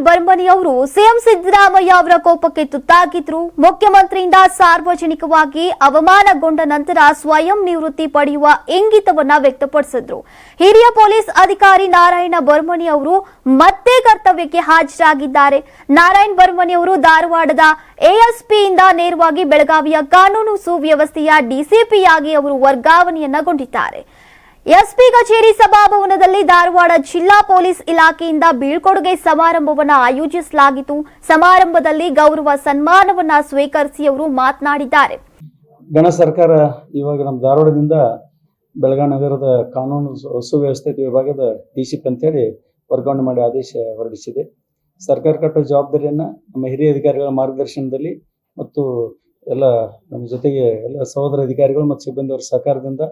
ಬರ್ಮನಿ ಅವರು ಸಿಎಂ ಸಿದ್ದರಾಮಯ್ಯ ಅವರ ಕೋಪಕ್ಕೆ ತುತ್ತಾಗಿದ್ರು. ಮುಖ್ಯಮಂತ್ರಿಯಿಂದ ಸಾರ್ವಜನಿಕವಾಗಿ ಅವಮಾನಗೊಂಡ ನಂತರ ಸ್ವಯಂ ನಿವೃತ್ತಿ ಪಡೆಯುವ ಇಂಗಿತವನ್ನ ವ್ಯಕ್ತಪಡಿಸಿದ್ರು. ಹಿರಿಯ ಪೊಲೀಸ್ ಅಧಿಕಾರಿ ನಾರಾಯಣ ಬರ್ಮನಿ ಅವರು ಮತ್ತೆ ಕರ್ತವ್ಯಕ್ಕೆ ಹಾಜರಾಗಿದ್ದಾರೆ. ನಾರಾಯಣ ಬರ್ಮನಿ ಅವರು ಧಾರವಾಡದ ಎಎಸ್ಪಿಯಿಂದ ನೇರವಾಗಿ ಬೆಳಗಾವಿಯ ಕಾನೂನು ಸುವ್ಯವಸ್ಥೆಯ ಡಿಸಿಪಿಯಾಗಿ ಅವರು ವರ್ಗಾವಣೆಯನ್ನಗೊಂಡಿದ್ದಾರೆ. ಎಸ್ಪಿ ಕಚೇರಿ ಸಭಾಭವನದಲ್ಲಿ ಧಾರವಾಡ ಜಿಲ್ಲಾ ಪೊಲೀಸ್ ಇಲಾಖೆಯಿಂದ ಬೀಳ್ಕೊಡುಗೆ ಸಮಾರಂಭವನ್ನು ಆಯೋಜಿಸಲಾಗಿತ್ತು. ಸಮಾರಂಭದಲ್ಲಿ ಗೌರವ ಸನ್ಮಾನವನ್ನ ಸ್ವೀಕರಿಸಿ ಅವರು ಮಾತನಾಡಿದ್ದಾರೆ. ಗಣ ಸರ್ಕಾರ ಇವಾಗ ನಮ್ಮ ಧಾರವಾಡದಿಂದ ಬೆಳಗಾವಿ ನಗರದ ಕಾನೂನು ಸುವ್ಯವಸ್ಥೆ ವಿಭಾಗದ ಡಿಸಿಪಿ ಅಂತೇಳಿ ವರ್ಗಾವಣೆ ಮಾಡಿ ಆದೇಶ ಹೊರಡಿಸಿದೆ. ಸರ್ಕಾರ ಕಟ್ಟೋ ಜವಾಬ್ದಾರಿಯನ್ನು ನಮ್ಮ ಹಿರಿಯ ಅಧಿಕಾರಿಗಳ ಮಾರ್ಗದರ್ಶನದಲ್ಲಿ ಮತ್ತು ಎಲ್ಲ ನಮ್ಮ ಜೊತೆಗೆ ಎಲ್ಲ ಸಹೋದರ ಅಧಿಕಾರಿಗಳು ಮತ್ತು ಸಿಬ್ಬಂದಿಯವರ ಸಹಕಾರದಿಂದ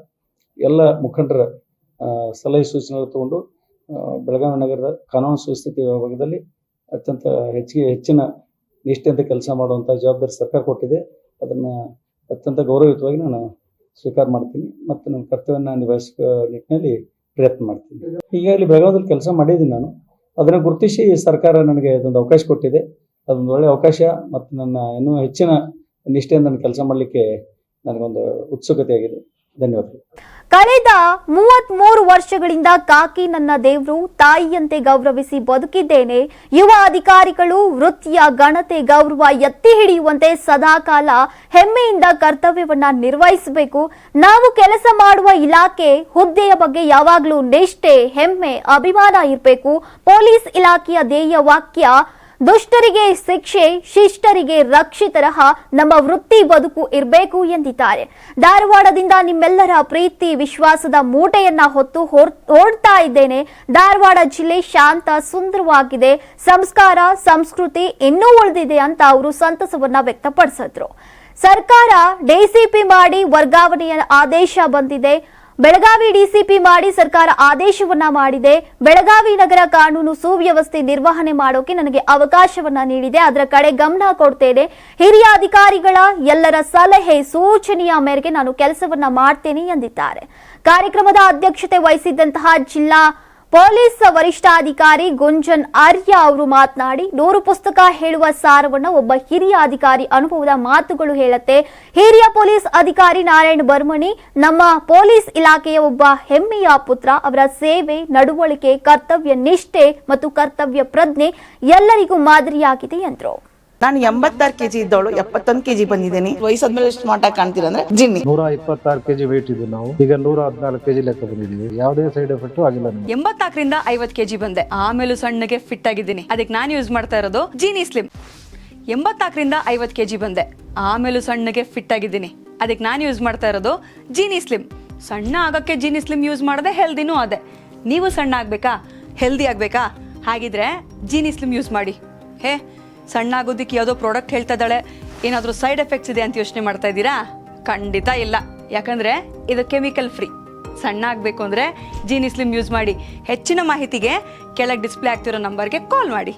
ಎಲ್ಲ ಮುಖಂಡರ ಸಲಹೆ ಸೂಚನೆಗಳು ತಗೊಂಡು ಬೆಳಗಾವಿ ನಗರದ ಕಾನೂನು ಸುಸ್ಥಿತಿ ವಿಭಾಗದಲ್ಲಿ ಅತ್ಯಂತ ಹೆಚ್ಚಿನ ನಿಷ್ಠೆಯಿಂದ ಕೆಲಸ ಮಾಡುವಂಥ ಜವಾಬ್ದಾರಿ ಸರ್ಕಾರ ಕೊಟ್ಟಿದೆ. ಅದನ್ನು ಅತ್ಯಂತ ಗೌರವಯುತವಾಗಿ ನಾನು ಸ್ವೀಕಾರ ಮಾಡ್ತೀನಿ ಮತ್ತು ನನ್ನ ಕರ್ತವ್ಯವನ್ನು ನಿಭಾಯಿಸುವ ನಿಟ್ಟಿನಲ್ಲಿ ಪ್ರಯತ್ನ ಮಾಡ್ತೀನಿ. ಈಗಾಗಲೇ ಬೆಳಗಾವಿಯಲ್ಲಿ ಕೆಲಸ ಮಾಡಿದ್ದೀನಿ ನಾನು. ಅದನ್ನು ಗುರುತಿಸಿ ಸರ್ಕಾರ ನನಗೆ ಅದೊಂದು ಅವಕಾಶ ಕೊಟ್ಟಿದೆ. ಅದೊಂದು ಒಳ್ಳೆಯ ಅವಕಾಶ ಮತ್ತು ನನ್ನ ಇನ್ನೂ ಹೆಚ್ಚಿನ ನಿಷ್ಠೆಯಿಂದ ನಾನು ಕೆಲಸ ಮಾಡಲಿಕ್ಕೆ ನನಗೊಂದು ಉತ್ಸುಕತೆ ಆಗಿದೆ. ಧನ್ಯವಾದಗಳು. ಕಳೆದ 33 ವರ್ಷಗಳಿಂದ ಕಾಕಿ ನನ್ನ ದೇವರು ತಾಯಿಯಂತೆ ಗೌರವಿಸಿ ಬದುಕಿದ್ದೇನೆ. ಯುವ ಅಧಿಕಾರಿಗಳು ವೃತ್ತಿಯ ಘನತೆ ಗೌರವ ಎತ್ತಿ ಹಿಡಿಯುವಂತೆ ಸದಾಕಾಲ ಹೆಮ್ಮೆಯಿಂದ ಕರ್ತವ್ಯವನ್ನ ನಿರ್ವಹಿಸಬೇಕು. ನಾವು ಕೆಲಸ ಮಾಡುವ ಇಲಾಖೆ ಹುದ್ದೆಯ ಬಗ್ಗೆ ಯಾವಾಗಲೂ ನಿಷ್ಠೆ, ಹೆಮ್ಮೆ, ಅಭಿಮಾನ ಇರಬೇಕು. ಪೊಲೀಸ್ ಇಲಾಖೆಯ ಧ್ಯೇಯ ವಾಕ್ಯ ದುಷ್ಟರಿಗೆ ಶಿಕ್ಷೆ, ಶಿಷ್ಟರಿಗೆ ರಕ್ಷಿತರಹ ನಮ್ಮ ವೃತ್ತಿ ಬದುಕು ಇರಬೇಕು ಎಂದಿದ್ದಾರೆ. ಧಾರವಾಡದಿಂದ ನಿಮ್ಮೆಲ್ಲರ ಪ್ರೀತಿ ವಿಶ್ವಾಸದ ಮೂಟೆಯನ್ನ ಹೊತ್ತು ಓಡ್ತಾ ಇದ್ದೇನೆ. ಧಾರವಾಡ ಜಿಲ್ಲೆ ಶಾಂತ ಸುಂದರವಾಗಿದೆ, ಸಂಸ್ಕಾರ ಸಂಸ್ಕೃತಿ ಇನ್ನೂ ಉಳಿದಿದೆ ಅಂತ ಅವರು ಸಂತಸವನ್ನ ವ್ಯಕ್ತಪಡಿಸಿದ್ರು. ಸರ್ಕಾರ ಡಿಸಿಪಿ ಮಾಡಿ ವರ್ಗಾವಣೆಯ ಆದೇಶ ಬಂದಿದೆ. ಬೆಳಗಾವಿ ಡಿಸಿಪಿ ಮಾಡಿ ಸರ್ಕಾರ ಆದೇಶವನ್ನ ಮಾಡಿದೆ. ಬೆಳಗಾವಿ ನಗರ ಕಾನೂನು ಸುವ್ಯವಸ್ಥೆ ನಿರ್ವಹಣೆ ಮಾಡೋಕೆ ನನಗೆ ಅವಕಾಶವನ್ನ ನೀಡಿದೆ. ಅದರ ಕಡೆ ಗಮನ ಕೊಡ್ತೇನೆ. ಹಿರಿಯ ಅಧಿಕಾರಿಗಳ ಎಲ್ಲರ ಸಲಹೆ ಸೂಚನೆಯ ಮೇರೆಗೆ ನಾನು ಕೆಲಸವನ್ನ ಮಾಡ್ತೇನೆ ಎಂದಿದ್ದಾರೆ. ಕಾರ್ಯಕ್ರಮದ ಅಧ್ಯಕ್ಷತೆ ವಹಿಸಿದ್ದಂತಹ ಜಿಲ್ಲಾ ಪೊಲೀಸ್ ವರಿಷ್ಠಾಧಿಕಾರಿ ಗುಂಜನ್ ಆರ್ಯ ಅವರು ಮಾತನಾಡಿ, 100 ಪುಸ್ತಕ ಹೇಳುವ ಸಾರವನ್ನು ಒಬ್ಬ ಹಿರಿಯ ಅಧಿಕಾರಿ ಅನುಭವದ ಮಾತುಗಳು ಹೇಳುತ್ತೆ. ಹಿರಿಯ ಪೊಲೀಸ್ ಅಧಿಕಾರಿ ನಾರಾಯಣ ಬರ್ಮನಿ ನಮ್ಮ ಪೊಲೀಸ್ ಇಲಾಖೆಯ ಒಬ್ಬ ಹೆಮ್ಮೆಯ ಪುತ್ರ. ಅವರ ಸೇವೆ, ನಡವಳಿಕೆ, ಕರ್ತವ್ಯ ನಿಷ್ಠೆ ಮತ್ತು ಕರ್ತವ್ಯ ಪ್ರಜ್ಞೆ ಎಲ್ಲರಿಗೂ ಮಾದರಿಯಾಗಿದೆ ಎಂದರು. ನಾನು 86 kg ಇದ್ದವಳು 71 kg ಬಂದಿದ್ದೀನಿ. ವಯಸ್ಸಾದ್ಮೇಲೆ ಸ್ಮಾರ್ಟ್ ಆಗಿ ಕಾಣ್ತೀರಂದ್ರೆ ಜಿನ್ನಿ. 126 kg ವೇಟ್ ಇದ್ದು ನಾವು ಈಗ 114 kg ಲೆಕ್ಕ ಬಂದಿದ್ದೀವಿ. ಯಾವುದೇ ಸೈಡ್ ಎಫೆಕ್ಟ್ ಆಗಿಲ್ಲ. 84ರಿಂದ 50 kg ಬಂದೆ. ಆಮೇಲೆ ಸಣ್ಣಗೆ ಫಿಟ್ ಆಗಿದ್ದೀನಿ. ಅದಕ್ಕೆ ನಾನು ಯೂಸ್ ಮಾಡ್ತಾ ಇರೋದು ಜೀನಿ ಸ್ಲಿಮ್. 84ರಿಂದ 50 kg ಬಂದೆ. ಆಮೇಲೆ ಸಣ್ಣಗೆ ಫಿಟ್ ಆಗಿದ್ದೀನಿ. ಅದಕ್ಕೆ ನಾನು ಯೂಸ್ ಮಾಡ್ತಾ ಇರೋದು ಜೀನಿ ಸ್ಲಿಮ್. ಸಣ್ಣ ಆಗಕ್ಕೆ ಜೀನಿ ಸ್ಲಿಮ್ ಯೂಸ್ ಮಾಡದೆ ಹೆಲ್ದಿನೂ ಅದೇ. ನೀವು ಸಣ್ಣ ಆಗ್ಬೇಕಾ, ಹೆಲ್ದಿ ಆಗ್ಬೇಕಾ? ಹಾಗಿದ್ರೆ ಜೀನಿ ಸ್ಲಿಮ್ ಯೂಸ್ ಮಾಡಿ. ಸಣ್ಣ ಆಗೋದಕ್ಕೆ ಯಾವುದೋ ಪ್ರಾಡಕ್ಟ್ ಹೇಳ್ತಾ ಇದ್ದಾಳೆ, ಏನಾದರೂ ಸೈಡ್ ಎಫೆಕ್ಟ್ಸ್ ಇದೆ ಅಂತ ಯೋಚನೆ ಮಾಡ್ತಾ ಇದ್ದೀರಾ? ಖಂಡಿತ ಇಲ್ಲ. ಯಾಕಂದ್ರೆ ಇದು ಕೆಮಿಕಲ್ ಫ್ರೀ. ಸಣ್ಣ ಆಗಬೇಕು ಅಂದರೆ ಜೀನಿ ಸ್ಲಿಮ್ ಯೂಸ್ ಮಾಡಿ. ಹೆಚ್ಚಿನ ಮಾಹಿತಿಗೆ ಕೆಳಗೆ ಡಿಸ್ಪ್ಲೇ ಆಗ್ತಿರೋ ನಂಬರ್ಗೆ ಕಾಲ್ ಮಾಡಿ.